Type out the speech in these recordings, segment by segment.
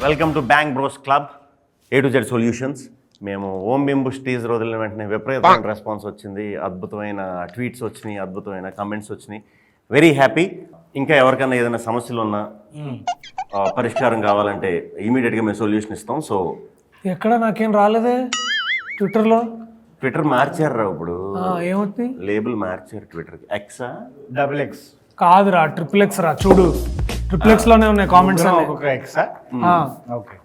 Welcome to bank bros club A to Z solutions. మేము ఓం బింబుష్ teaser వదిలిన వెంటనే విపరీతమైన రెస్పాన్స్ వచ్చింది, అద్భుతమైన ట్వీట్స్ వచ్చినాయి, అద్భుతమైన కమెంట్స్ వచ్చినాయి. Very happy. ఇంకా ఎవరికైనా ఏదైనా సమస్యలు ఉన్నా పరిష్కారం కావాలంటే ఇమీడియట్గా మేము సొల్యూషన్ ఇస్తాం. సో ఎక్కడ నాకేం రాలేదే ట్విట్టర్ మార్చారు ఇప్పుడు, ఏమవుతుంది? లేబుల్ మార్చారు ట్విట్టర్కి. ఎక్సా XX కాదురా, XXX రా. చూడు XXX లోనే ఉన్నాయి కామెంట్స్. ఓకే,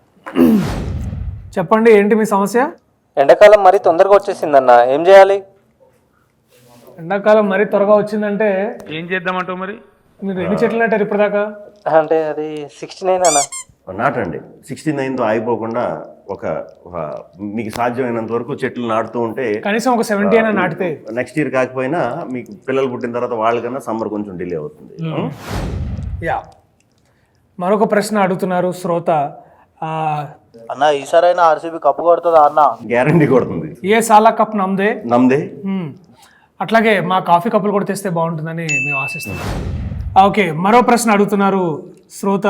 చెప్పండి, ఏంటి మీ సమస్య? ఎండాకాలం మరీ తొందరగా వచ్చేసిందన్న, ఏం చేయాలి? ఎండాకాలం మరీ త్వరగా వచ్చిందంటే ఏం చేద్దామంటావు మరి? మీరు ఎన్ని చెట్లు నాటారు ఇప్పటిదాకా? అంటే అది 69 అన్న. నాటండి. 69తో ఆగిపోకుండా ఒక మీకు సాధ్యమైనంత వరకు చెట్లు నాటుతూ ఉంటే కనీసం ఒక 70 అయినా నాటితే నెక్స్ట్ ఇయర్ కాకపోయినా మీకు పిల్లలు పుట్టిన తర్వాత వాళ్ళకన్నా సమ్మర్ కొంచెం డిలే అవుతుంది. యా, మరొక ప్రశ్న అడుగుతున్నారు శ్రోత. అన్న ఈసారైనా ఆర్సీబీ కప్పు కొడుతుందా అన్న? గ్యారంటీ కొడుతుంది. ఏ సాలా కప్ నమ్దే. అట్లాగే మా కాఫీ కప్పులు కూడా తెస్తే బాగుంటుందని మేము ఆశిస్తున్నాం. ఓకే, మరో ప్రశ్న అడుగుతున్నారు శ్రోత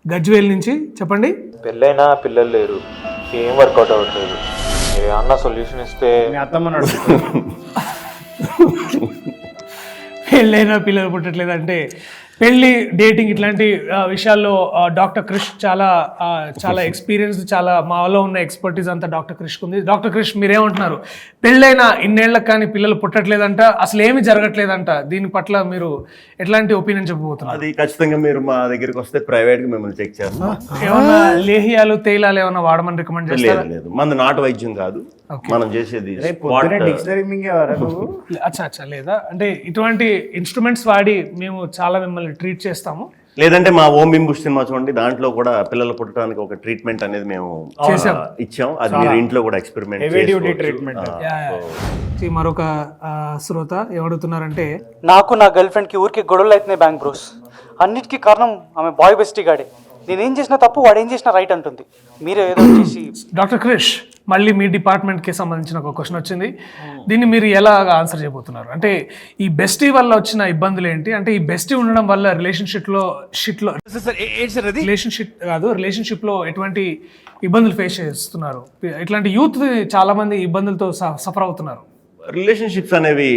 గజ్వేల్ నుంచి. చెప్పండి. పెళ్ళైనా పిల్లలు లేరు, ఏం వర్కౌట్ అవ్వట్లేదు, ఏమన్నా సొల్యూషన్ ఇస్తే. మీ అత్తమ్మ పెళ్ళైనా పిల్లలు పుట్టట్లేదు అంటే పెళ్ళి, డేటింగ్ ఇట్లాంటి విషయాల్లో డాక్టర్ క్రిష్ చాలా ఎక్స్పీరియన్స్, చాలా మాలో ఉన్న ఎక్స్పర్టీస్ అంతా డాక్టర్ క్రిష్కి ఉంది. డాక్టర్ క్రిష్, మీరేమంటున్నారు? పెళ్ళైనా ఇన్నేళ్లకు కానీ పిల్లలు పుట్టట్లేదంట, అసలు ఏమీ జరగట్లేదంట. దీని పట్ల మీరు ఎట్లాంటి ఒపీనియన్ చెప్పబోతున్నారు? అది ఖచ్చితంగా మీరు మా దగ్గరికి వస్తే ప్రైవేట్గా మిమ్మల్ని చెక్ చేస్తాం. ఏమన్నా లేహ్యాలు, తేలాలు ఏమన్నా వాడమని రికమెండ్ చేస్తారా? లేదు, మంది నాటు వైద్యం కాదు మనం చేసేది. అచ్చా, లేదా అంటే ఇటువంటి ఇన్స్ట్రుమెంట్స్ వాడి మేము చాలా మిమ్మల్ని ట్రీట్ చేస్తాము. లేదంటే మా ఓం బింబుష్ సినిమా చూడండి, దాంట్లో కూడా పిల్లలు పుట్టడానికి ఒక ట్రీట్మెంట్ అనేది మేము ఇచ్చాం. అది మీరు ఇంట్లో కూడా ఎక్స్పెరిమెంట్ ట్రీట్మెంట్. మరొక శ్రోత ఏమడుగుతున్నారంటే, నాకు నా గర్ల్ ఫ్రెండ్కి ఊరికి గొడవలు అవుతున్నాయి బ్యాంక్ బ్రోస్. అన్నిటికీ కారణం ఆమె బాయ్ బెస్టీ గాడే. నేనేం చేసినా తప్పు, వాడు ఏం చేసినా రైట్ అంటుంది. మీరే ఏదో చేసి. డాక్టర్ క్రిష్, మళ్ళీ మీ డిపార్ట్మెంట్కి సంబంధించిన ఒక క్వశ్చన్ వచ్చింది. దీన్ని మీరు ఎలా ఆన్సర్ చేయబోతున్నారు? అంటే ఈ బెస్టీ వల్ల వచ్చిన ఇబ్బందులు ఏంటి? అంటే ఈ బెస్టీ ఉండడం వల్ల రిలేషన్షిప్లో ఎటువంటి ఇబ్బందులు ఫేస్ చేస్తున్నారు? ఇట్లాంటి యూత్ చాలా మంది ఇబ్బందులతో సఫర్ అవుతున్నారు. రిలేషన్షిప్స్ అనేవి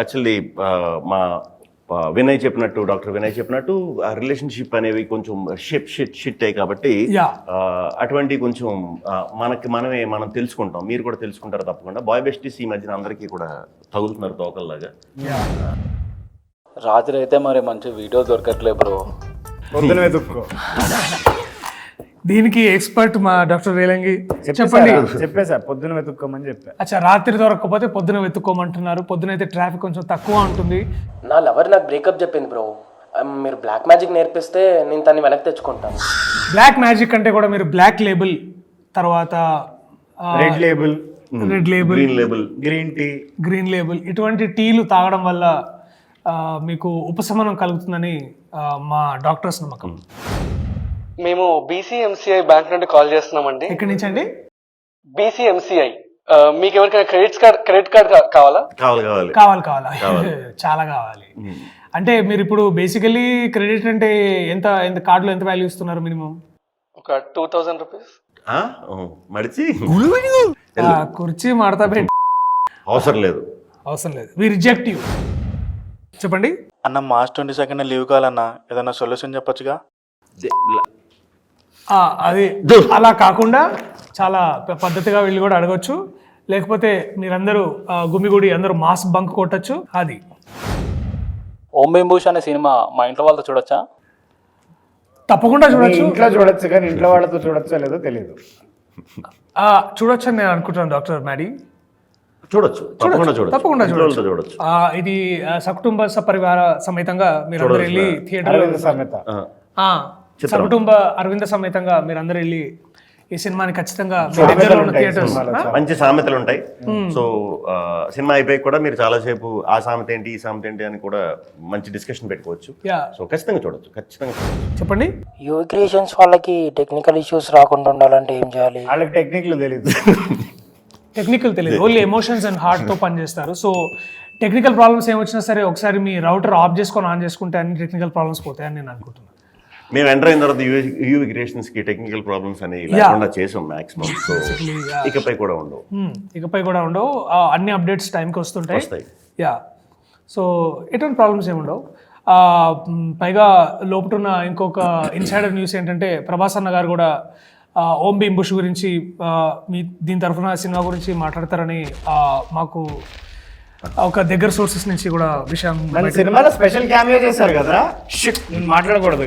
యాక్చువల్లీ మా డాక్టర్ వినయ్ చెప్పినట్టు రిలేషన్షిప్ అనేవి కొంచెం షిట్ అయ్యి కాబట్టి అటువంటి కొంచెం మనం తెలుసుకుంటాం, మీరు కూడా తెలుసుకుంటారు తప్పకుండా. బాయ్ బెస్టీస్ ఈ మధ్యన అందరికీ కూడా తగులుతున్నారు తోకల్లాగా. రాత్రి అయితే మరి మంచి వీడియో దొరకట్లే బ్రో. పొద్దున వెతుక్కో. దీనికి ఎక్స్పర్ట్ మా డాక్టర్ రేలంగి. చెప్పండి. చెప్పేసా, పొద్దున వెతుక్కోమని చెప్పా. అచ్చా, రాత్రి దొరకకపోతే పొద్దున వెతుక్కోమంటున్నారు. పొద్దున అయితే ట్రాఫిక్ కొంచెం తక్కువ ఉంటుంది. నా లవర్ నాకు బ్రేకప్ చెప్పింది బ్రో. మీరు బ్లాక్ మ్యాజిక్ నేర్పిస్తే నేను తన్ని వెనక్కి తెచ్చుకుంటాను. బ్లాక్ మ్యాజిక్ అంటే కూడా మీరు బ్లాక్ లేబుల్, తర్వాత రెడ్ లేబుల్, గ్రీన్ లేబుల్ ఇటువంటి టీలు తాగడం వల్ల మీకు ఉపశమనం కలుగుతుందని మా డాక్టర్స్ నమ్మకం. మేము BCMCI బ్యాంక్ నుండి కాల్ చేస్తున్నామండి. ఎక్కడి నుంచి అండి? BCMCI. మీకు ఎవరికైనా క్రెడిట్ కార్డ్ కావాలా? కావాలా? చాలా కావాలి. అంటే మీరు ఇప్పుడు బేసికలీ క్రెడిట్ అంటే ఎంత కార్డులో ఎంత వాల్యూ ఇస్తున్నారు? మినిమం ఒక 2000 రూపీస్. మడిచి కుర్చీ మడతా పెట్టి అవసరం లేదు. We reject you. చెప్పండి అన్న. మార్చ్ 22 లీవ్ కావాలన్నా, ఏదన్నా సొల్యూషన్ చెప్పొచ్చుగా? అది అలా కాకుండా చాలా పద్ధతిగా వెళ్ళి కూడా అడగచ్చు. లేకపోతే మీరందరూ గుమిగుడి అందరూ మాస్ బంక్ కొట్టచ్చు. అది ఓం బింబుష్ అనే సినిమా మా ఇంట్లో వాళ్ళతో చూడొచ్చా? తప్పకుండా చూడొచ్చు. ఇంట్లో చూడొచ్చు, కానీ ఇంట్లో వాళ్ళతో చూడొచ్చో లేదో తెలియదు. చూడొచ్చు అని నేను అనుకుంటున్నాను డాక్టర్ మ్యాడీ. తప్పకుండా చూడొచ్చు. ఇది సకుటుంబ సపరివార సమేతంగా మీరందరూ వెళ్ళి థియేటర్ సకుటుంబ అరవింద సమేతంగా మీరందరూ వెళ్ళి ఈ సినిమాని ఖచ్చితంగా మంచి సామెతలు ఉంటాయి. సో సినిమా అయిపోయి కూడా మీరు చాలాసేపు ఆ సామెత ఏంటి, ఈ సామెత ఏంటి అని కూడా మంచి డిస్కషన్ పెట్టుకోవచ్చు. సో ఖచ్చితంగా చూడొచ్చు. చెప్పండి. యూత్ క్రియేషన్స్ వాళ్ళకి టెక్నికల్ ఇష్యూస్ రాకుండా ఉండాలంటే ఏం చేయాలి? వాళ్ళకి టెక్నికల్ తెలియదు, ఓన్లీ ఎమోషన్స్ అండ్ హార్ట్తో పనిచేస్తారు. సో టెక్నికల్ ప్రాబ్లమ్స్ ఏమొచ్చినా సరే ఒకసారి మీ రౌటర్ ఆఫ్ చేసుకొని ఆన్ చేసుకుంటే అన్ని టెక్నికల్ ప్రాబ్లమ్స్ పోతాయని నేను అనుకుంటున్నాను. మేము ఎంటర్ అయిన తర్వాత యూవి క్రియేషన్స్ కి టెక్నికల్ ప్రాబ్లమ్స్ అనేవి లేకుండా చేసాం మాక్సిమం. సో ఇకపై కూడా ఉండవు. ఇకపై కూడా ఉండవు. అన్ని అప్డేట్స్ టైంకి వస్తుంటాయి. వస్తాయి. యా, సో ఎటువంటి ప్రాబ్లమ్స్ ఏమి ఉండవు. పైగా లోపటున్న ఇంకొక ఇన్సైడర్ న్యూస్ ఏంటంటే ప్రభాస్ అన్న గారు కూడా ఓం భీమ్ బుష్ గురించి మీ దీని తరఫున సినిమా గురించి మాట్లాడతారని మాకు ఒక దగ్గర సోర్సెస్ నుంచి కూడా విషయం మన సినిమాలో స్పెషల్ క్యామియో చేశారు కదా, షిట్ నేను మాట్లాడకూడదు.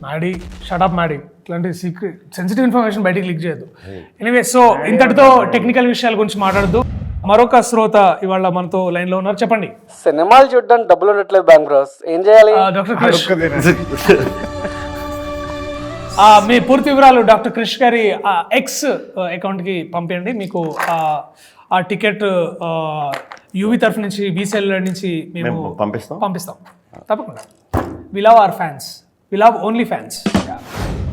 మ్యాడీ షటప్ మ్యాడీ ఇట్లాంటి సీక్రెట్ సెన్సిటివ్ ఇన్ఫర్మేషన్ బయటికి లీక్ చేయొద్దు. ఎనీవే, సో ఇంతటితో టెక్నికల్ విషయాల గురించి మాట్లాడద్దు. మరొక శ్రోత ఇవాళ మనతో లైన్ లో ఉన్నారు. చెప్పండి. సినిమాలు చూడడానికి డబ్బులు ఉండట్లేదు బ్యాంక్ బ్రోస్, ఏం చేయాలి? డాక్టర్ క్రిష్, మీ పూర్తి వివరాలు డాక్టర్ క్రిష్ గారి ఎక్స్ అకౌంట్ కి పంపించండి. మీకు ఆ టికెట్ యూవి తరఫు నుంచి బీసీఎల్ నుంచి మేము పంపిస్తాం తప్పకుండా. We love our fans, we love only fans.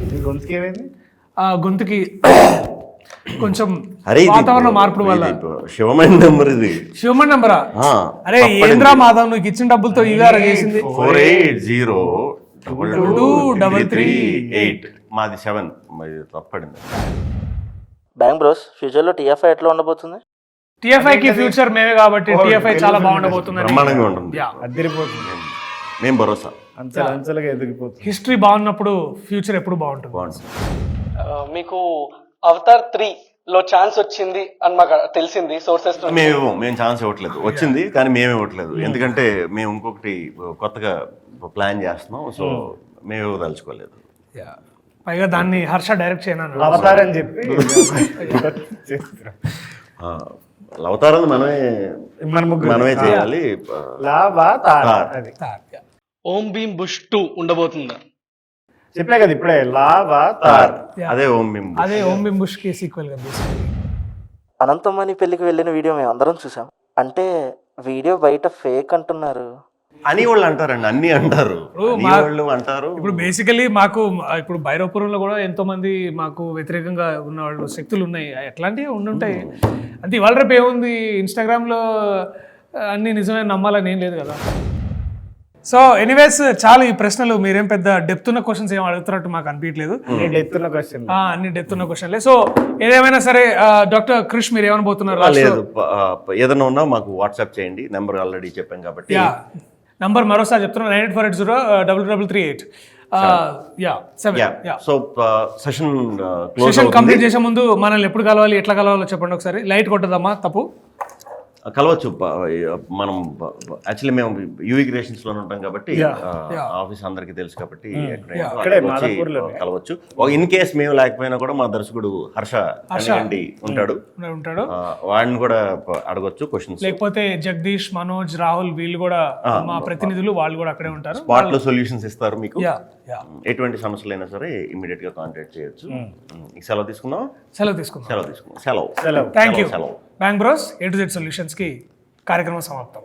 ఇది గొంతుకి ఏమైంది? గొంతుకి కొంచెం వాతావరణ మార్పుల వల్ల. శివమైన నెంబర్ ఇది. శివమన్ నంబరా? అరే ఏంద్రా మాధవ్, నువ్వు ఇచ్చిన డబ్బులతో ఇవాళ చేసింది. 48022338. మాది 7. మరి తప్పడింది. బ్యాంక్ బ్రోస్, ఫ్యూచర్లో టీఎఫ్ఐ ఎట్లా ఉండబోతుంది? టీఎఫ్ఐ కి ఫ్యూచర్ మేమే కాబట్టి టీఎఫ్ఐ చాలా బాగుండబోతుంది. బ్రహ్మాండంగా ఉంటుంది. అద్దరిపోతుంది. మేము భరోసా. అంచెలుగా ఎదిగిపోతుంది. హిస్టరీ బాగున్నప్పుడు ఫ్యూచర్ ఎప్పుడు బాగుంటుంది. మీకు అవతార్ 3 లో ఛాన్స్ వచ్చింది అని మాకు తెలిసింది సోర్సెస్. మేము ఛాన్స్ ఇవ్వట్లేదు. వచ్చింది కానీ మేము ఇవ్వట్లేదు. ఎందుకంటే మేము ఇంకొకటి కొత్తగా ప్లాన్ చేస్తున్నాం. సో మేము ఇవ్వదలుచుకోలేదు. పైగా దాన్ని హర్ష డైరెక్ట్ చేయను అవతారని చెప్పి అవతారాన్ని మనమే చేయాలి. ఓం భీమ్ బుష్ 2 ఉండబోతుందా? చెప్పలే కదా ఇప్పుడే, లావా తార్. అదే ఓం భీమ్ బుష్ కి సీక్వెల్ గా. అనంతమణి పెళ్లికి వెళ్ళిన వీడియో మేము అందరం చూసాం. అంటే వీడియో బయట ఫేక్ అంటున్నారు అని వాళ్ళు అంటారండి. అన్ని అంటారు, వాళ్ళు అంటారు. ఇప్పుడు బేసికలీ మాకు ఇప్పుడు భైరవపురంలో కూడా ఎంతో మంది మాకు వ్యతిరేకంగా ఉన్న వాళ్ళు శక్తులు ఉన్నాయి. ఎట్లాంటివి ఉండుంటాయి. అంటే ఇవాళ రేపు ఏముంది, ఇన్స్టాగ్రామ్ లో అన్ని నిజమే నమ్మాలని ఏం లేదు కదా. సో ఎనీవేస్, చాలా ఈ ప్రశ్నలు మీరేం పెద్ద డెప్త్ ఉన్న క్వశ్చన్స్ ఏం అడుగుతున్నట్టు మాకు అనిపించలేదు. అన్ని డెప్త్ ఉన్న క్వశ్చన్లే. సో ఏదేమైనా సరే డాక్టర్ క్రిష్ మీరు ఏమనబోతున్నారు? లేదు, ఏదైనా ఉన్నా మాకు వాట్సాప్ చేయండి. నెంబర్ ఆల్రెడీ చెప్పాం కాబట్టి. నంబర్ మరోసారి చెప్తున్నా, 9848033338. సో సెషన్ కంప్లీట్ చేసే ముందు మనల్ని ఎప్పుడు కలవాలి, ఎట్లా కలవాలో చెప్పండి ఒకసారి. లైట్ కొట్టదమ్మా, తప్పు కలవచ్చు. మనం యాక్చువల్లీ మేము యూవి క్రియేషన్స్ లో ఉంటాం కాబట్టి ఆఫీస్ అందరికి తెలుసు కాబట్టి కలవచ్చు. ఇన్ కేస్ మేము లేకపోయినా కూడా మా దర్శకుడు హర్ష ఉంటాడు. వాడిని కూడా అడగొచ్చు క్వశ్చన్స్. లేకపోతే జగదీష్, మనోజ్, రాహుల్ వీళ్ళు కూడా మా ప్రతినిధులు, వాళ్ళు కూడా అక్కడే ఉంటారు. స్పాట్ లో సొల్యూషన్స్ ఇస్తారు మీకు. ఎటువంటి సమస్యలు అయినా సరే ఇమీడియట్ గా కాంటాక్ట్ చేయొచ్చు. సెలవు తీసుకుందాం. Thank you. సెలవు. Bank bros A to Z solutions కి కార్యక్రమం సమాప్తం.